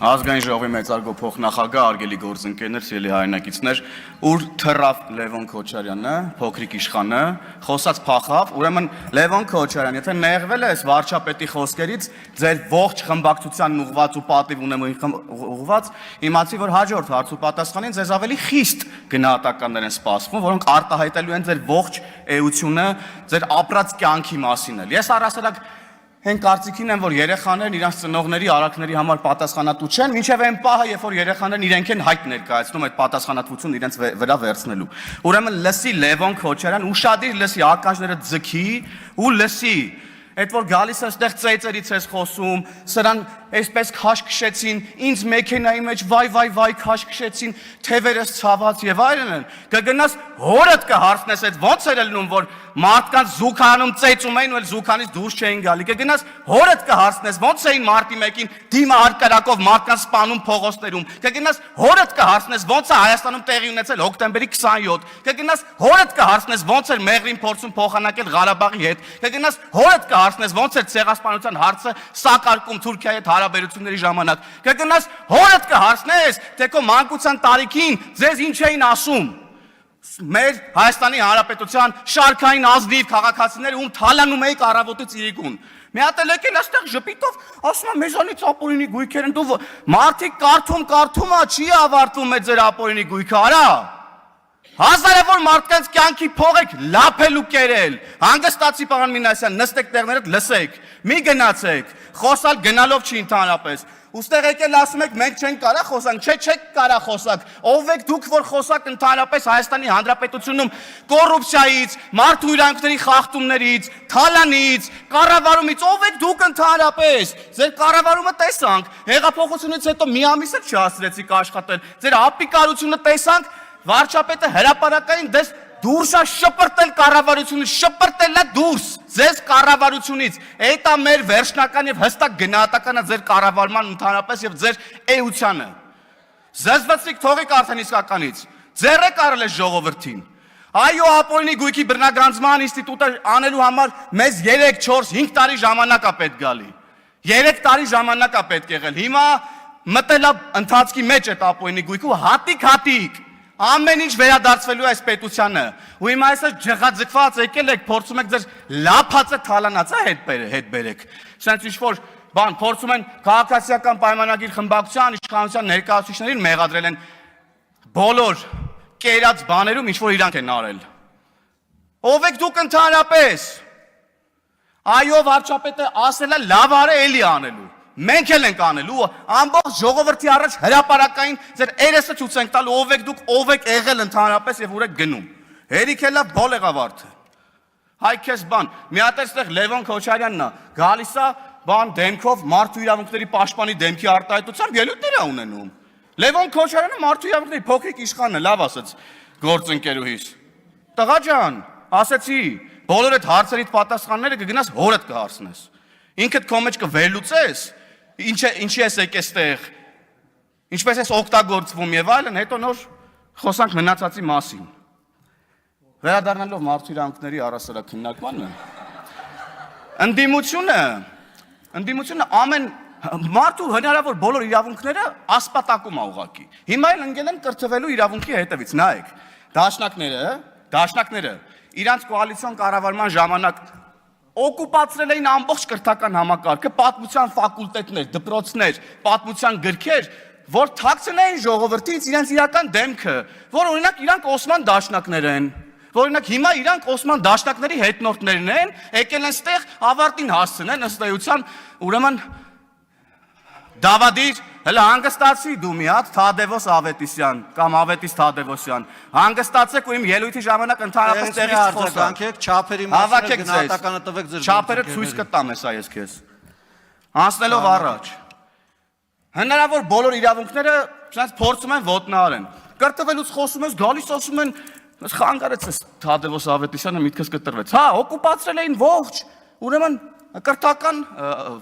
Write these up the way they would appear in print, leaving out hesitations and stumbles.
Ազգային ժողովի մեծարգո փոխնախագահ արգելի գործընկերներ, սիրելի հայրենակիցներ, ուր թռավ Լևոն Քոչարյանը, փոքրիկ իշխանը, խոսած փախավ, ուրեմն Լևոն Քոչարյան, եթե նեղվել ես վարչապետի խոսքերից, ձեր ողջ խմբակցությանն ուղված ու պատիվ ունեմ ուղված, իմացի որ հաջորդ հարց ու պատասխանին ձեզ ավելի խիստ գնահատականներ են սպասվում, որոնք արտահայտելու են ձեր ողջ էությունը, ձեր ապրած կյանքի մասին էլ։ Ես առասարակ Հեն կարծիքին եմ, որ երեխաներն իրանց ծնողների արարքների համար պատասխանատու չեն, մինչև այն պահը, երբ որ երեխաներն իրենք են հայտ ներկայացնում այդ պատասխանատվությունն իրենց վրա վերցնելու։ Ուրեմն լսի Լևոն Քոչարյան, ուշադիր լսի, ականջները ձգի ու լսի։ Այդ որ գալիս է այստեղ ծեծերից ես խոսում, սրան այսպես քաշքշեցին, ինձ մեքենայի մեջ վայ քաշքշեցին, թևերս ցաված եւ այլն, կգնաս հորդ կհարցնես, այդ ոնց էր ելնում, որ մարդկանց զուգանում ծեծում էին ու էլ զուգանից դուրս չէին գալի, կգնաս հորդ կհարցնես, ոնց էին մարտի 1-ին դիմը հարկարակով մարդկանց սպանում փողոցներում, կգնաս հորդ կհարցնես, ոնց է Հայաստանում տեղի ունեցել հոկտեմբերի 27, կգնաս հորդ կհարցնես, ոնց էր Մեղրին փորձում փոխանակել Ղարաբաղի հետ, կգնաս հորդ կհարցնես, ոնց էր ցեղասպանության հարցը սակարկում Թուրքիայի հետ հարաբերությունների ժամանակ, կգնաս հորդ կհարցնես, թե քո մանկության տարիքին ձեզ ինչ էին ասում։ Մեր Հայաստանի Հանրապետության շարքային ազնիվ քաղաքացիները ում թալանում էիք առավոտից իրիկուն։ Մի հատ էլ եկել այստեղ ժպիտով, ասում եմ մեզանից ապօրինի գույքեր են, դու մարդիկ կարդում, չի ավարտվում է ձեր ապօրինի գույքը, արա։ Հազարավոր մարդկանց կյանքի փող եք լափել ու կերել։ Հանգստացի պարոն Մինասյան, նստեք տեղներդ լսեք, մի գնացեք, խոսալ գնալով չի ընդհանրապես։ Ուստեղ եկել ասում եք մենք չենք կարա խոսանք, չեք կարա խոսակ։ Ով եք դուք որ խոսակ ընդհանրապես Հայաստանի Հանրապետությունում կոռուպցիայից, մարդու իրավունքների խախտումներից, թալանից, կառավարումից, ով եք դուք ընդհանրապես։ Ձեր կառավարումը տեսանք, հեղափոխությունից հետո մի ամիս էլ չհասցրեցիք աշխատել։ Ձեր ապիկարությունը տեսանք, վարչապետը հրապարակային դες դուրս է շպրտել կառավարությունից, շպրտել է դուրս ձեզ կառավարությունից։ Այդ է մեր վերջնական եւ հստակ գնահատականը ձեր կառավարման ընդհանրապես եւ ձեր էությանը։ Զզվացիք թողեք արդեն իսկականից։ Ձեռեք արել է ժողովրդին։ Այո, ապօրինի գույքի բռնագանձման ինստիտուտը անելու համար մեզ 3, 4, 5 տարի ժամանակ է պետք գալի։ 3 տարի ժամանակ է պետք եղել։ Հիմա մտել է ընթացքի մեջ այդ ապօրինի գույքը հատիկ Ամեն ինչ վերադարձվելու է այս պետությանը։ Ու հիմա այսպես ջղաձգված եկել եք, փորձում եք ձեր լափածը թալանացա հետ բերեք։ Սենց ինչ-որ բան փորձում են քաղաքացիական պայմանագիր խմբակցության, իշխանության ներկայացուցիչներին մեղադրել են բոլոր կերած բաներում, ինչ-որ իրանք են արել։ Ով եք դուք ընդհանրապես։ Այո, վարչապետը ասել է լավ արե էլի անելու։ Մենք էլ ենք անելու, ամբողջ ժողովրդի առաջ հրապարակային ձեր երեսը ցույց ենք տալու, ով եք եղել ընդհանրապես եւ ուր եք գնում։ Հերիք էլա բոլ եղավարդը։ Հայ քեզ բան, մի հատ այստեղ Լևոն Քոչարյանն է, գալիս է բան դեմքով մարդու իրավունքների պաշտպանի դեմքի արտահայտությամբ ելույթներ է ունենում։ Լևոն Քոչարյանը մարդու իրավունքների փոքրիկ իշխանն է, լավ ասաց գործընկերուհիս։ Տղա ջան, ասեցի, բոլոր այդ հարցերից պատասխանները կգնաս հորդ կհարցնես։ Ինքդ քո մեջ կվերլուծես Ինչի ես եկես տեղ, ինչպես ես օգտագործվում եւ այլն, հետո նոր խոսանք մնացածի մասին։ Վերադառնալով մարդու իրավունքների առասարակ քննարկմանը, ընդդիմությունը ամեն մարդու հնարավոր բոլոր իրավունքները ասպատակում է ուղղակի։ Հիմա էլ ընկել են կրթվելու իրավունքի հետևից, նայեք, դաշնակները իրանց կոալիցիոն կառավարման ժամանակ օկուպացրել էին ամբողջ կրթական համակարգը, պատմության ֆակուլտետներ, դպրոցներ, պատմության գրքեր, որ թաքցնեին ժողովրդից իրենց իրական դեմքը, որ օրինակ իրանք Օսման դաշնակներ են, որ օրինակ հիմա իրանք Օսման դաշնակների հետնորդներն են, եկել են ստեղ ավարտին հասցնեն ըստ էության, ուրեմն Դավադիր, հələ հանգստացի դու մի հատ Թադևոս Ավետիսյան կամ Ավետիս Թադևոսյան, հանգստացեք ու իմ ելույթի ժամանակ ընդհանրապես տեղից խոսանք, չափերի մասին գնահատականը տվեք ձեր չափերը ցույց կտամ էսա ես քեզ։ Անցնելով առաջ։ Հնարավոր բոլոր իրավունքները ցած փորձում են ոտնահարեն։ Կրթվելուց խոսում ես, գալիս ասում են, խանգարեցես Թադևոս Ավետիսյանը միտքս կտրվեց։ Հա, օկուպացրել էին ողջ, ուրեմն կրթական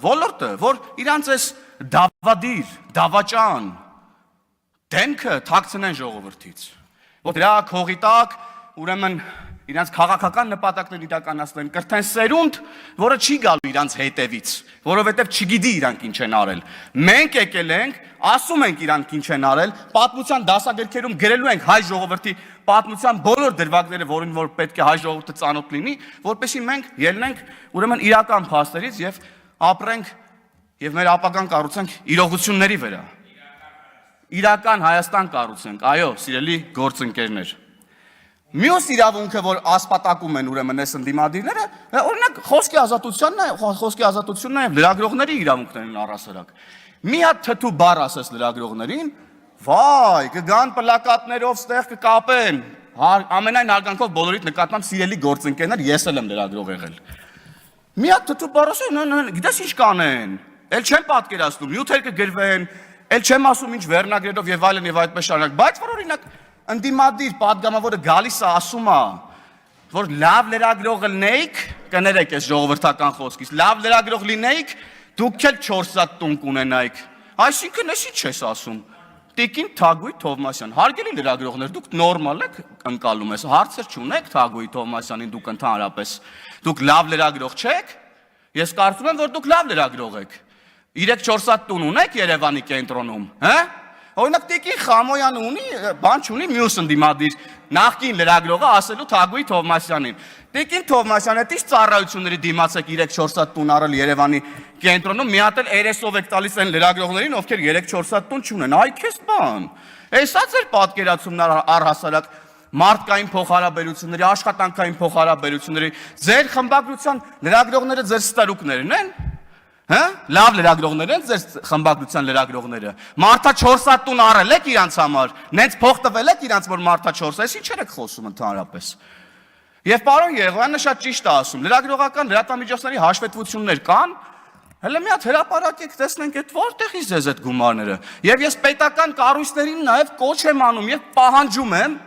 ոլորտը, որ իրանց էս դավադիր, դավաճան դեմքը թաքցնեն ժողովրդից։ Որ դրա քողի տակ ուրեմն իրանց քաղաքական նպատակներ իրականացնեն, կրթեն սերունդ, որը չի գալու իրանց հետևից, որովհետև չգիտի իրանք ինչ են արել։ Մենք եկել ենք, ասում ենք իրանք ինչ են արել, պատմության դասագրքերում գրելու ենք հայ ժողովրդի պատմության բոլոր դրվագները, որին որ պետք է հայ ժողովուրդը ծանոթ լինի, որպեսզի մենք ելնենք ուրեմն իրական փաստերից եւ ապրենք եւ մեր ապագան կառուցենք իրողությունների վրա։ Իրական Հայաստան կառուցենք, այո, սիրելի գործընկերներ։ Մյուս իրավունքը, որ ասպատակում են ուրեմն այս ընդդիմադիրները, օրինակ խոսքի ազատությունն է, լրագրողների իրավունքներն առհասարակ։ Մի հատ թթու բառ ասես լրագրողներին, վայ, կգան պլակատներով ստեղ կկապեն։ Ամենայն հարգանքով բոլորիդ նկատմամբ սիրելի գործընկերներ, ես էլ եմ լրագրող եղել։ Մի հատ թթու բառ ասեն, գիտես ինչ կանեն։ Էլ չեմ պատկերացնում, նյութեր կգրվեն, էլ չեմ ասում ինչ վերնագրերով եւ այլն եւ այդպես շարունակ, բայց որ օրինակ ընդդիմադիր падգամավորը գալիս է ասում է, որ լավ լրագրող լինեիք, կներեք այս ժողովրդական խոսքից, լավ լրագրող լինեիք, դուք էլ 4 սատ տուն կունենայիք։ Այսինքն էսի չես ասում։ Տիկին Թագուհի Թովմասյան, հարգելի լրագրողներ, դուք նորմալ եք ընկալում ես, հարցեր չունեք Թագուհի Թովմասյանին դուք ընդհանրապես։ Դուք լավ լրագրող չեք։ Ես կարծում եմ, որ դուք լավ լրագրող եք։ 3-4 սատ տուն ունեք Երևանի կենտրոնում, հա? Օրինակ Տիկին Խամոյանը ունի, բան չունի, մյուս ընդդիմադիր նախկին լրագրողը ասելու Թագուհի Թովմասյանին։ Տիկին Թովմասյանը դից ծառայությունների դիմաց եք 3-4 սատ տուն առել Երևանի կենտրոնում, մի հատ էլ երեսով եք տալիս այն լրագրողներին, ովքեր 3-4 սատ տուն չունեն։ Այ քեզ բան։ Էսա ձեր պատկերացումն առհասարակ մարդկային փոխհարաբերությունների, աշխատանքային փոխհարաբերությունների, ձեր խմբագրության լրագրողները ձեր ստարուկներն են։ Հա? Լավ լրագրողներ են ձեր խմբագրության լրագրողները։ Մարդա 4 սատ տուն առել եք իրանց համար, նենց փող տվել եք իրանց, որ մարդա 4 էս ինչեր եք խոսում ընդհանրապես։ Եվ պարոն Եղոյանը շատ ճիշտ է ասում, լրագրողական լրատվամիջոցների հաշվետվություններ կան, հələ մի հատ հրապարակեք, տեսնենք այդ որտեղից ձեզ այդ գումարները։ Եվ ես պետական կառույցներին նաև կոչ եմ անում եւ պահանջում եմ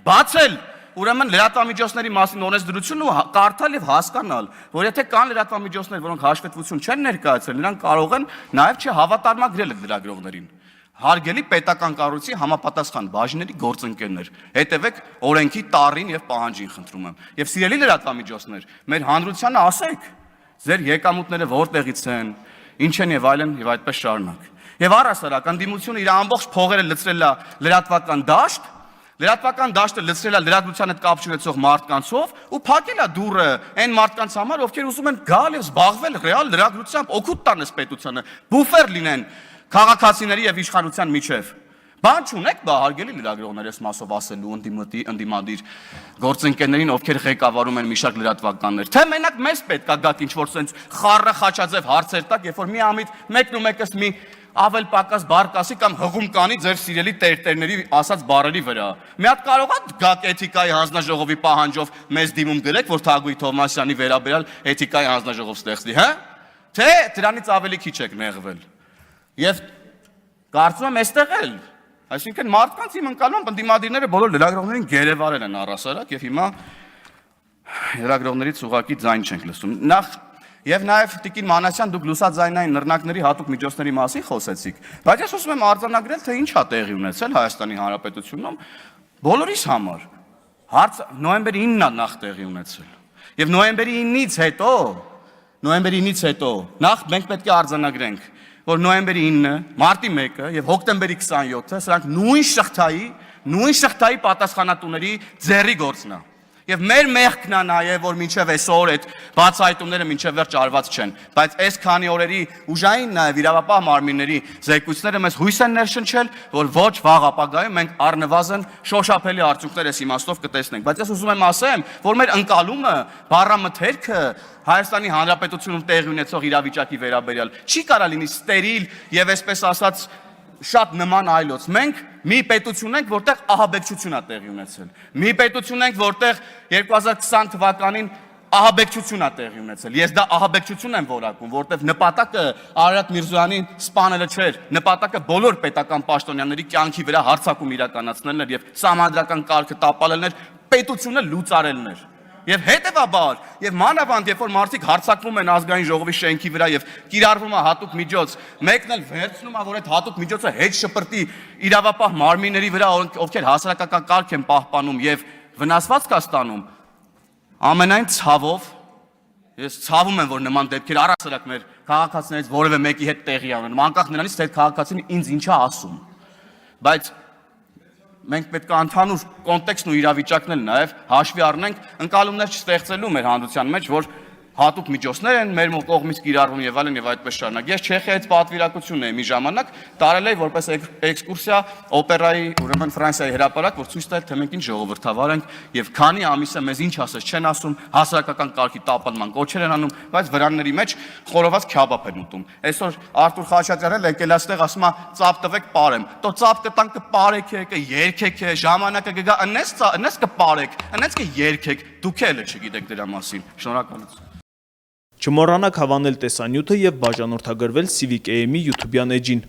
բացել ուրեմն լրատվամիջոցների մասին օրենսդրությունը ու կարդալ եւ հասկանալ, որ եթե կան լրատվամիջոցներ, որոնք հաշվետվություն չեն ներկայացրել, նրանք կարող են նաեւ չհավատարմագրել լրագրողներին։ Հարգելի պետական կառույցի համապատասխան բաժինների գործընկերներ, հետևեք օրենքի տառին եւ պահանջին, խնդրում եմ։ Եվ սիրելի լրատվամիջոցներ, մեր հանրությանը ասեք, ձեր եկամուտները որտեղից են, ինչ են եւ այլն եւ այդպես շարունակ։ Եվ առհասարակ ընդդիմությունը իր ամբողջ փողերը լցրել է լրատվական դաշտ, լրատվական դաշտը լցրել է լրատվության հետ կապ չունեցող մարդկանցով ու փակել է դուռը այն մարդկանց համար, ովքեր ուզում են գալ եւ զբաղվել ռեալ լրագրությամբ, օգուտ տան այս պետությանը, բուֆեր լինեն քաղաքացիների եւ իշխանության միջև։ Բան չունեք, բա հարգելի լրագրողներ, ես մասով ասելու ընդդիմադիր գործընկերներին, ովքեր ղեկավարում են մի շարք լրատվականներ, թե մենակ մեզ պետք է գաք ինչ-որ sense խառը խաչաձև հարցեր տակ, երբ որ մի ամիտ մեկն ու մեկս մի ավել պակաս բառ կասի կամ հղում կանի ձեր սիրելի տերտերների ասած բառերի վրա։ Մի հատ կարող է գաք էթիկայի հանձնաժողովի պահանջով մեզ դիմում գրեք, որ Թագուհի Թովմասյանի վերաբերյալ էթիկայի հանձնաժողով ստեղծի, հա? Թե դրանից ավելի քիչ եք նեղվել։ Եվ կարծում եմ այստեղ էլ, այսինքն մարդկանց իմ ընկալում ընդդիմադիրները բոլոր լրագրողներին գերեվարել են առհասարակ եւ հիմա լրագրողներից ուղակի ձայն չենք լսում։ Եվ նաև Տիկին Մանասյան, դուք լուսաձայնային նռնակների հատուկ միջոցների մասին խոսեցիք, բայց ես ուզում եմ արձանագրել, թե ինչ է տեղի ունեցել Հայաստանի Հանրապետությունում բոլորիս համար։ Հարց նոյեմբերի 9-ն է նախ տեղի ունեցել։ Եվ նոյեմբերի 9-ից հետո նախ մենք պետք է արձանագրենք, որ նոյեմբերի 9-ը, մարտի 1-ը եւ հոկտեմբերի 27-ը սրանք նույն շղթայի պատասխանատուների ձեռի գործն է։ Եվ մեր մեղքն է նաև, որ մինչև այսօր այդ բացահայտումները մինչև վերջ արված չեն, բայց այս քանի օրերի ուժային նաև իրավապահ մարմինների զեկույցները մեզ հույս են ներշնչել, որ ոչ վաղ ապագայում մենք առնվազն շոշափելի արդյունքներ այս իմաստով կտեսնենք, բայց ես ուզում եմ ասեմ, որ մեր ընկալումը, բառամթերքը Հայաստանի Հանրապետությունում տեղի ունեցող իրավիճակի վերաբերյալ չի կարա լինի ստերիլ եւ այսպես ասած շատ նման այլոց։ Մենք մի պետություն ենք, որտեղ ահաբեկչություն է տեղի ունեցել։ Մի պետություն ենք, որտեղ 2020 թվականին ահաբեկչություն է տեղի ունեցել։ Ես դա ահաբեկչություն եմ որակում, որտեղ նպատակը Արարատ Միրզոյանին սպանելը չէր, նպատակը բոլոր պետական պաշտոնյաների կյանքի վրա հարձակում իրականացնելն էր եւ սահմանադրական կարգը տապալելն էր, պետությունը լուծարելն էր։ Եվ հետևաբար, եւ մանավանդ, երբ որ մարդիկ հարձակվում են ազգային ժողովի շենքի վրա եւ կիրառվում է հատուկ միջոց, մեկն էլ վերցնում է, որ այդ հատուկ միջոցը հետ շպրտի իրավապահ մարմինների վրա, ովքեր հասարակական կարգ են պահպանում եւ վնասվածք է ստանում, ամենայն ցավով ես ցավում եմ, որ նման դեպքեր առասարակ մեր քաղաքացիներից որևէ մեկի հետ տեղի ունեն, անկախ նրանից, թե քաղաքացին ինձ ինչ է ասում, բայց մենք պետք է ընդհանուր կոնտեքստն ու իրավիճակն էլ նաև հաշվի առնենք, ընկալումներ չստեղծելու մեր հանրության մեջ, որ հատուկ միջոցներ են մեր կողմից կիրառվում եւ այդպես շարունակ։ Ես Չեխիայից պատվիրակություն եմ մի ժամանակ տարել էի որպես էքսկուրսիա օպերայի, ուրեմն Ֆրանսիայի հրապարակ, որ ցույց տալ թե մենք ինչ ժողովրդավար ենք եւ քանի ամիս է մեզ ինչ ասես չեն ասում, հասարակական կարգի տապալման կոչեր են անում, բայց վրանների մեջ խորոված քյաբաբ են ուտում։ Այսօր Արտուր Խաչատրյանն եկել այստեղ ասում է ծափ տվեք պարեմ։ Տո ծափ կտան կպարեք, կերքեք, ժամանակը կգա, ընես կպարեք, ընես կերքեք, դուք էլ չգիտեք դրա մասին։ Շնորհակալություն։ Չմոռանաք հավանել տեսանյութը եւ բաժանորդագրվել Civic AM-ի YouTube-յան էջին։